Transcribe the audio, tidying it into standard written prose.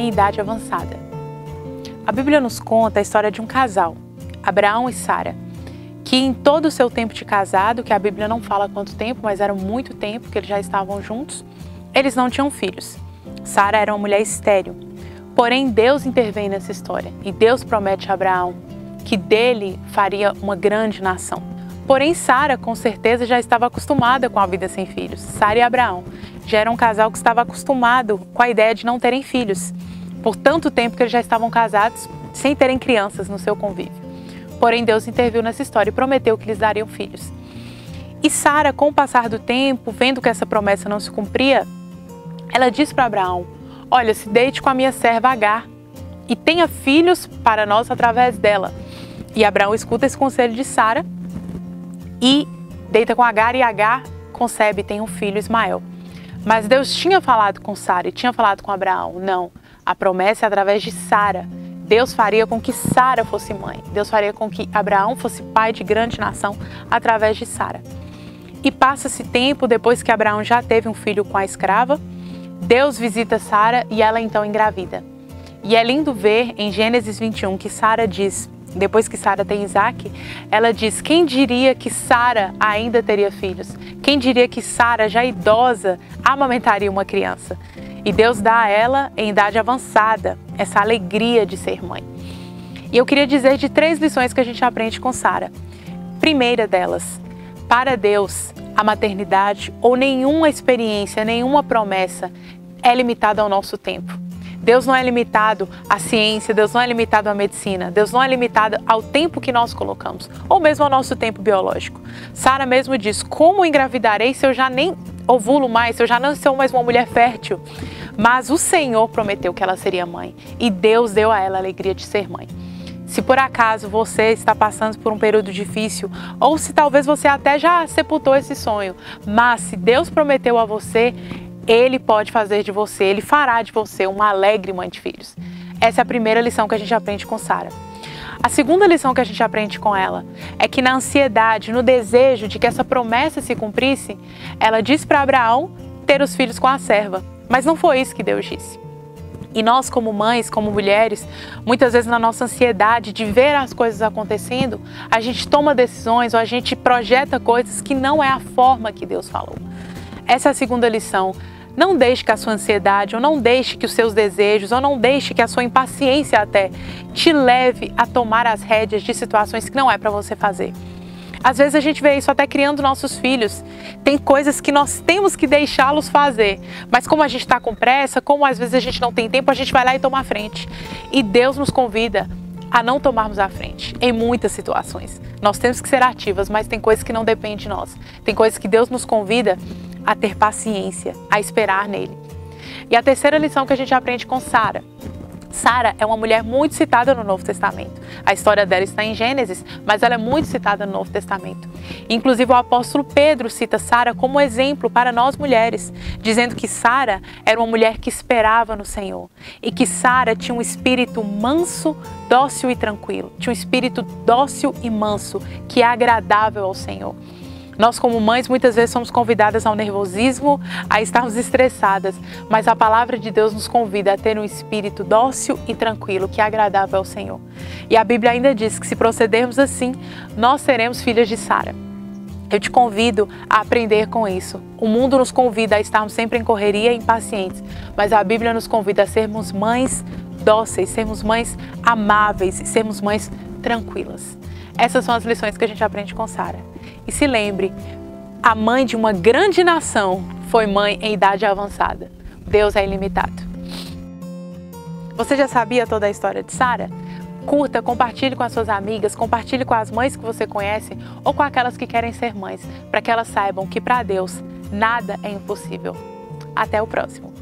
em idade avançada. A Bíblia nos conta a história de um casal, Abraão e Sara, que em todo o seu tempo de casado, que a Bíblia não fala quanto tempo, mas era muito tempo que eles já estavam juntos, eles não tinham filhos. Sara era uma mulher estéril. Porém, Deus intervém nessa história e Deus promete a Abraão que dele faria uma grande nação. Porém, Sara, com certeza, já estava acostumada com a vida sem filhos. Sara e Abraão já eram um casal que estava acostumado com a ideia de não terem filhos, por tanto tempo que eles já estavam casados, sem terem crianças no seu convívio. Porém, Deus interviu nessa história e prometeu que lhes dariam filhos. E Sara, com o passar do tempo, vendo que essa promessa não se cumpria, ela disse para Abraão: olha, se deite com a minha serva Agar e tenha filhos para nós através dela. E Abraão escuta esse conselho de Sara e deita com Agar, e Agar concebe e tem um filho, Ismael. Mas Deus tinha falado com Sara e tinha falado com Abraão: não, a promessa é através de Sara. Deus faria com que Sara fosse mãe. Deus faria com que Abraão fosse pai de grande nação através de Sara. E passa-se tempo, depois que Abraão já teve um filho com a escrava, Deus visita Sara e ela então engravida. E é lindo ver em Gênesis 21 que Sara diz, depois que Sara tem Isaac, ela diz: quem diria que Sara ainda teria filhos? Quem diria que Sara, já idosa, amamentaria uma criança? E Deus dá a ela, em idade avançada, essa alegria de ser mãe. E eu queria dizer de 3 lições que a gente aprende com Sara. Primeira delas: para Deus, a maternidade ou nenhuma experiência, nenhuma promessa é limitada ao nosso tempo. Deus não é limitado à ciência, Deus não é limitado à medicina, Deus não é limitado ao tempo que nós colocamos, ou mesmo ao nosso tempo biológico. Sara mesmo diz: como engravidarei se eu já nem ovulo mais, se eu já não sou mais uma mulher fértil? Mas o Senhor prometeu que ela seria mãe e Deus deu a ela a alegria de ser mãe. Se por acaso você está passando por um período difícil, ou se talvez você até já sepultou esse sonho, mas se Deus prometeu a você, Ele pode fazer de você, Ele fará de você uma alegre mãe de filhos. Essa é a primeira lição que a gente aprende com Sara. A segunda lição que a gente aprende com ela é que na ansiedade, no desejo de que essa promessa se cumprisse, ela disse para Abraão ter os filhos com a serva. Mas não foi isso que Deus disse. E nós, como mães, como mulheres, muitas vezes na nossa ansiedade de ver as coisas acontecendo, a gente toma decisões ou a gente projeta coisas que não é a forma que Deus falou. Essa é a segunda lição. Não deixe que a sua ansiedade, ou não deixe que os seus desejos, ou não deixe que a sua impaciência até te leve a tomar as rédeas de situações que não é para você fazer. Às vezes a gente vê isso até criando nossos filhos. Tem coisas que nós temos que deixá-los fazer, mas como a gente está com pressa, como às vezes a gente não tem tempo, a gente vai lá e toma a frente. E Deus nos convida a não tomarmos a frente em muitas situações. Nós temos que ser ativas, mas tem coisas que não dependem de nós. Tem coisas que Deus nos convida a ter paciência, a esperar nele. E a terceira lição que a gente aprende com Sara. Sara é uma mulher muito citada no Novo Testamento. A história dela está em Gênesis, mas ela é muito citada no Novo Testamento. Inclusive o apóstolo Pedro cita Sara como exemplo para nós mulheres, dizendo que Sara era uma mulher que esperava no Senhor e que Sara tinha um espírito manso, dócil e tranquilo. Tinha um espírito dócil e manso, que é agradável ao Senhor. Nós, como mães, muitas vezes somos convidadas ao nervosismo, a estarmos estressadas, mas a palavra de Deus nos convida a ter um espírito dócil e tranquilo, que é agradável ao Senhor. E a Bíblia ainda diz que se procedermos assim, nós seremos filhas de Sara. Eu te convido a aprender com isso. O mundo nos convida a estarmos sempre em correria e impacientes, mas a Bíblia nos convida a sermos mães dóceis, sermos mães amáveis e sermos mães tranquilas. Essas são as lições que a gente aprende com Sara. E se lembre, a mãe de uma grande nação foi mãe em idade avançada. Deus é ilimitado. Você já sabia toda a história de Sara? Curta, compartilhe com as suas amigas, compartilhe com as mães que você conhece ou com aquelas que querem ser mães, para que elas saibam que para Deus nada é impossível. Até o próximo.